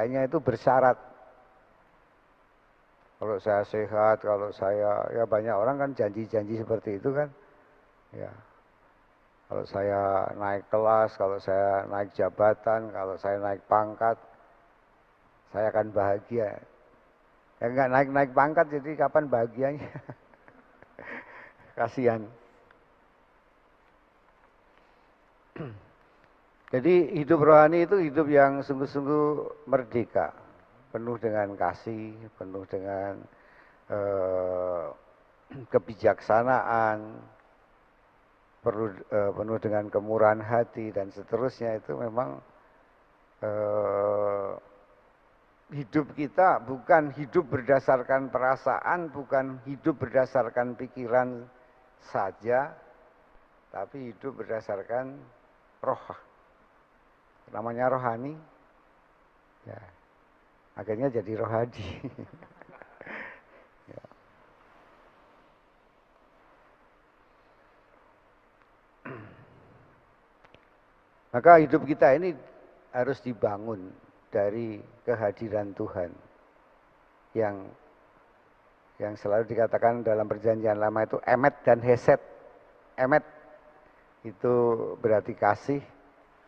Lainnya itu bersyarat. Kalau saya sehat, kalau saya, ya banyak orang kan janji-janji seperti itu kan. Ya, kalau saya naik kelas, kalau saya naik jabatan, kalau saya naik pangkat, saya akan bahagia. Ya nggak naik-naik pangkat, jadi kapan bahagianya? Kasihan. Jadi hidup rohani itu hidup yang sungguh-sungguh merdeka, penuh dengan kasih, penuh dengan kebijaksanaan, penuh dengan kemurahan hati dan seterusnya. Itu memang hidup kita bukan hidup berdasarkan perasaan, bukan hidup berdasarkan pikiran saja, tapi hidup berdasarkan roh. Namanya rohani, ya akhirnya jadi rohadi. Ya. Maka hidup kita ini harus dibangun dari kehadiran Tuhan yang selalu dikatakan dalam perjanjian lama itu emet dan heset. Emet itu berarti kasih,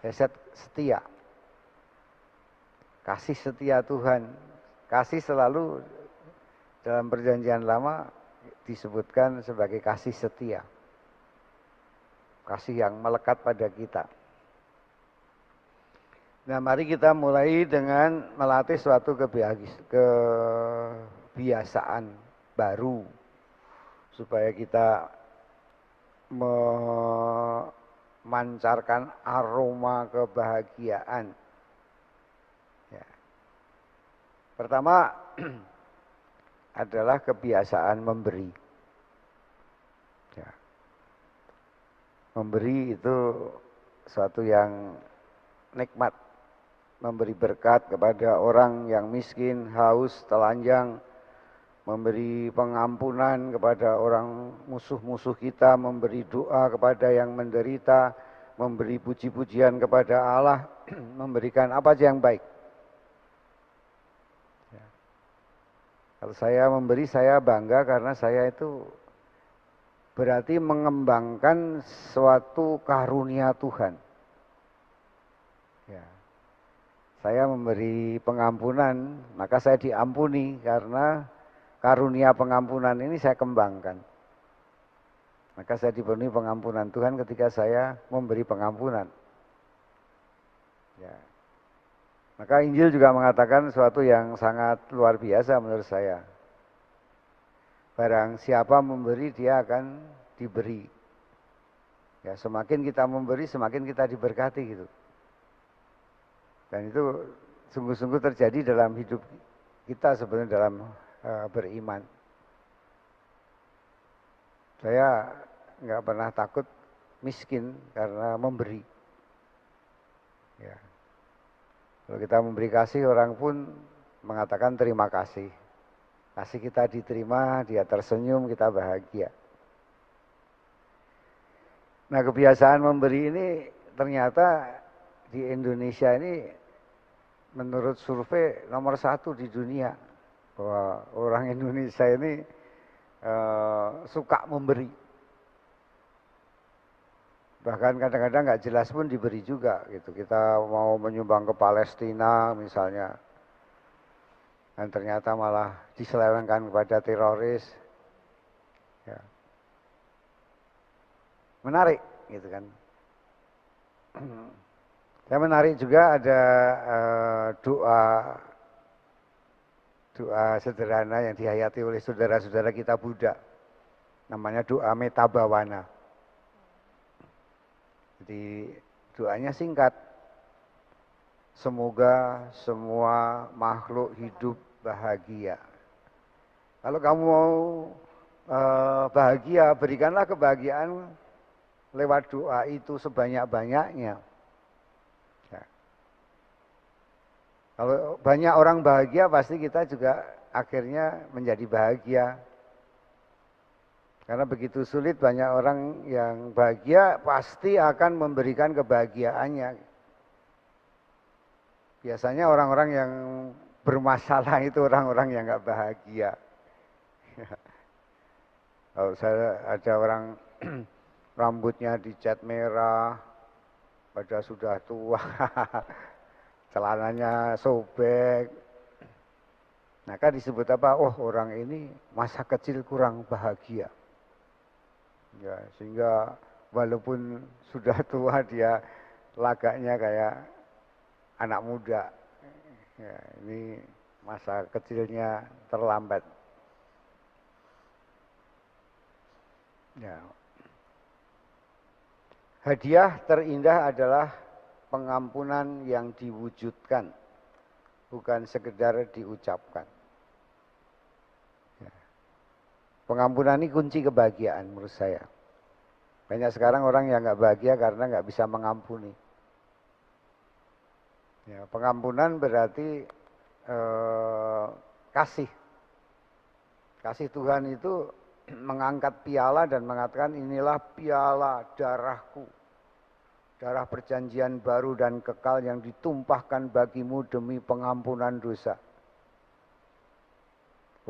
heset setia. Kasih setia Tuhan. Kasih selalu dalam perjanjian lama disebutkan sebagai kasih setia. Kasih yang melekat pada kita. Nah, mari kita mulai dengan melatih suatu kebiasaan baru supaya kita memancarkan aroma kebahagiaan. Ya. Pertama adalah kebiasaan memberi. Ya. Memberi itu suatu yang nikmat. Memberi berkat kepada orang yang miskin, haus, telanjang, memberi pengampunan kepada orang musuh-musuh kita, memberi doa kepada yang menderita, memberi puji-pujian kepada Allah, memberikan apa saja yang baik. Ya. Kalau saya memberi, saya bangga karena saya itu berarti mengembangkan suatu karunia Tuhan. Ya. Saya memberi pengampunan, maka saya diampuni karena karunia pengampunan ini saya kembangkan. Maka saya dipenuhi pengampunan Tuhan ketika saya memberi pengampunan. Ya. Maka Injil juga mengatakan sesuatu yang sangat luar biasa menurut saya. Barang siapa memberi, dia akan diberi. Ya, semakin kita memberi, semakin kita diberkati gitu. Dan itu sungguh-sungguh terjadi dalam hidup kita sebenarnya dalam beriman. Saya nggak pernah takut miskin karena memberi. Ya. Kalau kita memberi kasih, orang pun mengatakan terima kasih. Kasih kita diterima, dia tersenyum, kita bahagia. Nah, kebiasaan memberi ini ternyata di Indonesia ini menurut survei nomor 1 di dunia, bahwa orang Indonesia ini suka memberi. Bahkan kadang-kadang nggak jelas pun diberi juga gitu. Kita mau menyumbang ke Palestina misalnya, dan ternyata malah diselewengkan kepada teroris. Ya. Menarik gitu kan. Saya menarik juga ada doa sederhana yang dihayati oleh saudara-saudara kita Buddha. Namanya doa Metabawana. Jadi doanya singkat. Semoga semua makhluk hidup bahagia. Kalau kamu mau bahagia, berikanlah kebahagiaan lewat doa itu sebanyak-banyaknya. Kalau banyak orang bahagia, pasti kita juga akhirnya menjadi bahagia. Karena begitu sulit, banyak orang yang bahagia pasti akan memberikan kebahagiaannya. Biasanya orang-orang yang bermasalah itu orang-orang yang nggak bahagia. Kalau saya ada orang rambutnya dicat merah, pada sudah tua, celananya sobek, maka disebut apa? Oh, orang ini masa kecil kurang bahagia. Ya, sehingga walaupun sudah tua dia lagaknya kayak anak muda. Ya, ini masa kecilnya terlambat. Ya. Hadiah terindah adalah pengampunan yang diwujudkan, bukan sekedar diucapkan. Ya. Pengampunan ini kunci kebahagiaan menurut saya. Banyak sekarang orang yang nggak bahagia karena nggak bisa mengampuni. Ya, pengampunan berarti kasih. Kasih Tuhan itu mengangkat piala dan mengatakan inilah piala darahku. Darah perjanjian baru dan kekal yang ditumpahkan bagimu demi pengampunan dosa.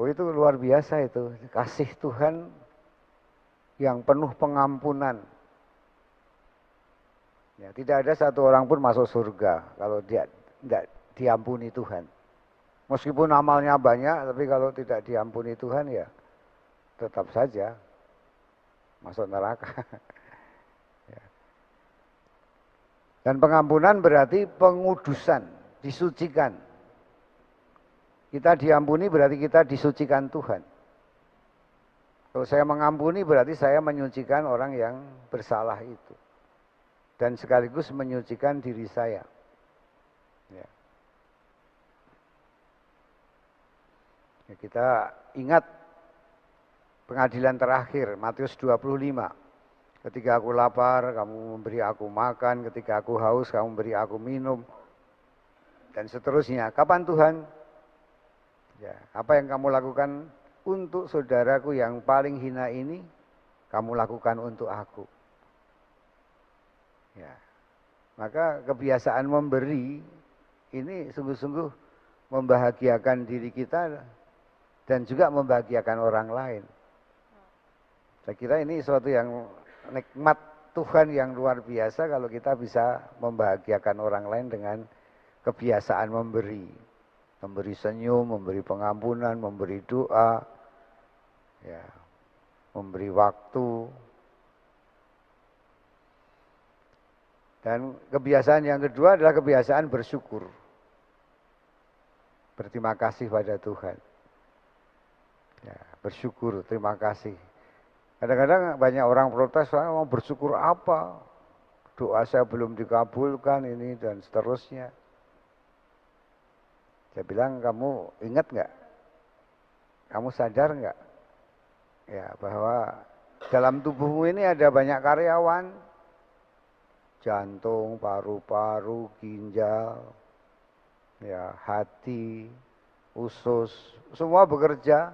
Oh, itu luar biasa itu. Kasih Tuhan yang penuh pengampunan. Ya, tidak ada satu orang pun masuk surga kalau dia tidak diampuni Tuhan. Meskipun amalnya banyak, tapi kalau tidak diampuni Tuhan ya tetap saja masuk neraka. Ya. Dan pengampunan berarti pengudusan, disucikan. Kita diampuni berarti kita disucikan Tuhan. Kalau saya mengampuni berarti saya menyucikan orang yang bersalah itu. Dan sekaligus menyucikan diri saya. Ya. Ya, kita ingat pengadilan terakhir, Matius 25. Ketika aku lapar, kamu memberi aku makan. Ketika aku haus, kamu memberi aku minum. Dan seterusnya. Kapan Tuhan? Ya, apa yang kamu lakukan untuk saudaraku yang paling hina ini, kamu lakukan untuk aku. Ya. Maka kebiasaan memberi ini sungguh-sungguh membahagiakan diri kita dan juga membahagiakan orang lain. Saya kira ini suatu yang nikmat Tuhan yang luar biasa kalau kita bisa membahagiakan orang lain dengan kebiasaan memberi. Memberi senyum, memberi pengampunan, memberi doa, ya, memberi waktu. Dan kebiasaan yang kedua adalah kebiasaan bersyukur. Berterima kasih pada Tuhan. Ya, bersyukur, terima kasih. Kadang-kadang banyak orang protes, mau bersyukur apa? Doa saya belum dikabulkan ini dan seterusnya. Saya bilang, kamu ingat nggak? Kamu sadar nggak? Ya, bahwa dalam tubuhmu ini ada banyak karyawan. Jantung, paru-paru, ginjal, ya, hati, usus, semua bekerja.